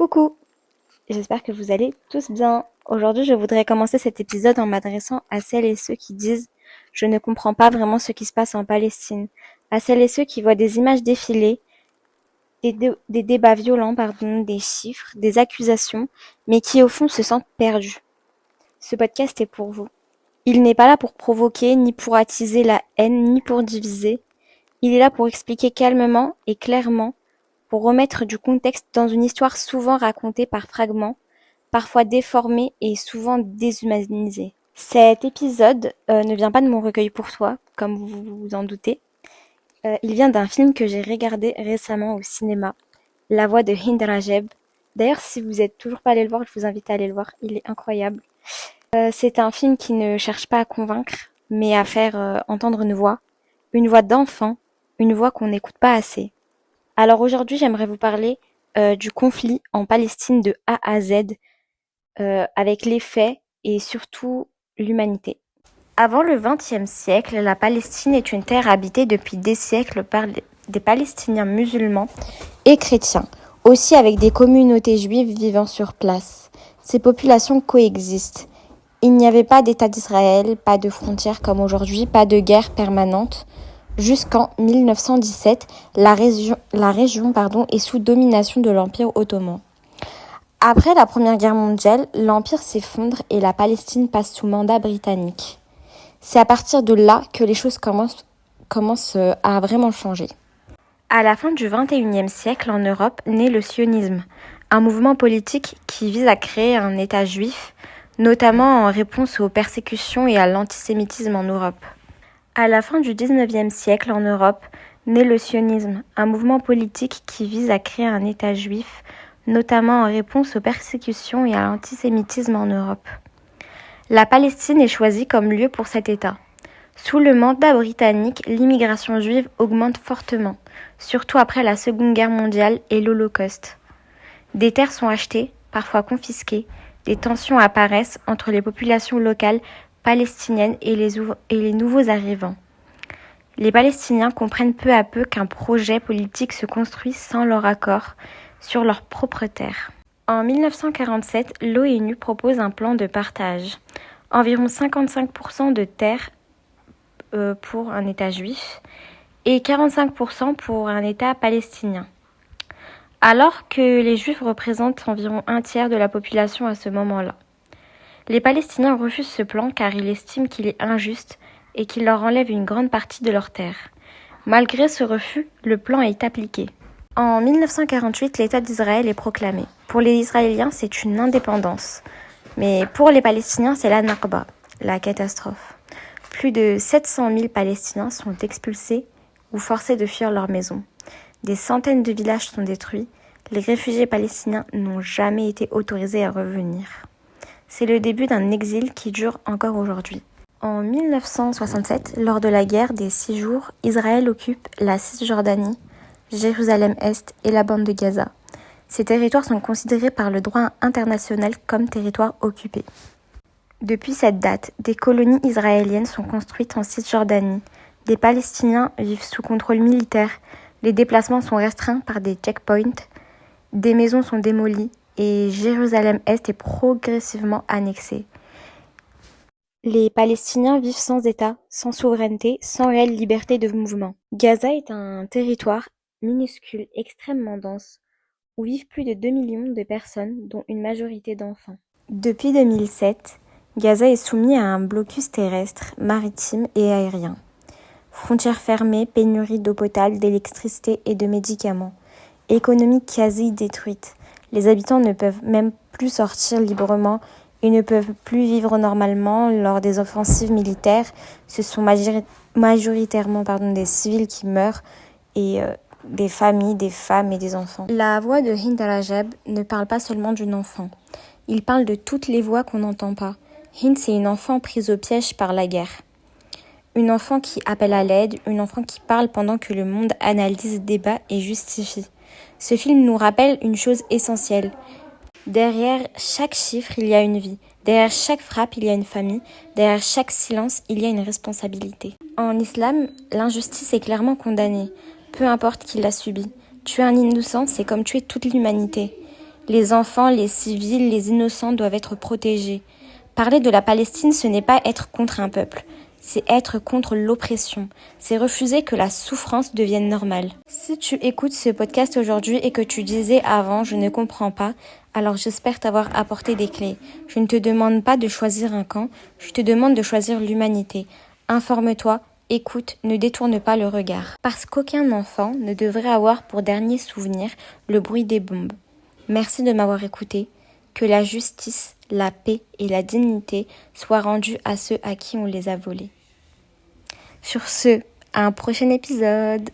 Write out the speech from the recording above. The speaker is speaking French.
Coucou, j'espère que vous allez tous bien. Aujourd'hui, je voudrais commencer cet épisode en m'adressant à celles et ceux qui disent «Je ne comprends pas vraiment ce qui se passe en Palestine», à celles et ceux qui voient des images défiler, des débats violents, des chiffres, des accusations, mais qui au fond se sentent perdus. Ce podcast est pour vous. Il n'est pas là pour provoquer, ni pour attiser la haine, ni pour diviser. Il est là pour expliquer calmement et clairement, pour remettre du contexte dans une histoire souvent racontée par fragments, parfois déformée et souvent déshumanisée. Cet épisode ne vient pas de mon recueil pour toi, comme vous vous en doutez. Il vient d'un film que j'ai regardé récemment au cinéma, La Voix de Hind Rajeb. D'ailleurs, si vous n'êtes toujours pas allé le voir, je vous invite à aller le voir, il est incroyable. C'est un film qui ne cherche pas à convaincre, mais à faire entendre une voix d'enfant, une voix qu'on n'écoute pas assez. Alors aujourd'hui, j'aimerais vous parler du conflit en Palestine de A à Z, avec les faits et surtout l'humanité. Avant le XXe siècle, la Palestine est une terre habitée depuis des siècles par des Palestiniens musulmans et chrétiens, aussi avec des communautés juives vivant sur place. Ces populations coexistent. Il n'y avait pas d'État d'Israël, pas de frontières comme aujourd'hui, pas de guerre permanente. Jusqu'en 1917, la région est sous domination de l'Empire ottoman. Après la Première Guerre mondiale, l'Empire s'effondre et la Palestine passe sous mandat britannique. C'est à partir de là que les choses commencent à vraiment changer. À la fin du XXIe siècle, en Europe, naît le sionisme, un mouvement politique qui vise à créer un État juif, notamment en réponse aux persécutions et à l'antisémitisme en Europe. À la fin du XIXe siècle, en Europe, naît le sionisme, un mouvement politique qui vise à créer un État juif, notamment en réponse aux persécutions et à l'antisémitisme en Europe. La Palestine est choisie comme lieu pour cet État. Sous le mandat britannique, l'immigration juive augmente fortement, surtout après la Seconde Guerre mondiale et l'Holocauste. Des terres sont achetées, parfois confisquées, des tensions apparaissent entre les populations locales palestiniennes et les nouveaux arrivants. Les Palestiniens comprennent peu à peu qu'un projet politique se construit sans leur accord sur leur propre terre. En 1947, l'ONU propose un plan de partage. Environ 55% de terres pour un État juif et 45% pour un État palestinien. Alors que les Juifs représentent environ un tiers de la population à ce moment-là. Les Palestiniens refusent ce plan car ils estiment qu'il est injuste et qu'il leur enlève une grande partie de leurs terres. Malgré ce refus, le plan est appliqué. En 1948, l'État d'Israël est proclamé. Pour les Israéliens, c'est une indépendance. Mais pour les Palestiniens, c'est la Nakba, la catastrophe. Plus de 700 000 Palestiniens sont expulsés ou forcés de fuir leur maison. Des centaines de villages sont détruits. Les réfugiés palestiniens n'ont jamais été autorisés à revenir. C'est le début d'un exil qui dure encore aujourd'hui. En 1967, lors de la guerre des 6 jours, Israël occupe la Cisjordanie, Jérusalem-Est et la bande de Gaza. Ces territoires sont considérés par le droit international comme territoires occupés. Depuis cette date, des colonies israéliennes sont construites en Cisjordanie. Les Palestiniens vivent sous contrôle militaire. Les déplacements sont restreints par des checkpoints. Des maisons sont démolies et Jérusalem-Est est progressivement annexée. Les Palestiniens vivent sans État, sans souveraineté, sans réelle liberté de mouvement. Gaza est un territoire minuscule, extrêmement dense, où vivent plus de 2 millions de personnes, dont une majorité d'enfants. Depuis 2007, Gaza est soumis à un blocus terrestre, maritime et aérien. Frontières fermées, pénurie d'eau potable, d'électricité et de médicaments. Économie quasi détruite. Les habitants ne peuvent même plus sortir librement et ne peuvent plus vivre normalement lors des offensives militaires. Ce sont majoritairement des civils qui meurent et des familles, des femmes et des enfants. La voix de Hind Rajeb ne parle pas seulement d'une enfant. Il parle de toutes les voix qu'on n'entend pas. Hind, c'est une enfant prise au piège par la guerre. Une enfant qui appelle à l'aide, une enfant qui parle pendant que le monde analyse, débat et justifie. Ce film nous rappelle une chose essentielle. Derrière chaque chiffre, il y a une vie. Derrière chaque frappe, il y a une famille. Derrière chaque silence, il y a une responsabilité. En islam, l'injustice est clairement condamnée, peu importe qui l'a subie. Tuer un innocent, c'est comme tuer toute l'humanité. Les enfants, les civils, les innocents doivent être protégés. Parler de la Palestine, ce n'est pas être contre un peuple, c'est être contre l'oppression, c'est refuser que la souffrance devienne normale. Si tu écoutes ce podcast aujourd'hui et que tu disais avant « je ne comprends pas », alors j'espère t'avoir apporté des clés. Je ne te demande pas de choisir un camp, je te demande de choisir l'humanité. Informe-toi, écoute, ne détourne pas le regard. Parce qu'aucun enfant ne devrait avoir pour dernier souvenir le bruit des bombes. Merci de m'avoir écouté. Que la justice, la paix et la dignité soient rendues à ceux à qui on les a volées. Sur ce, à un prochain épisode.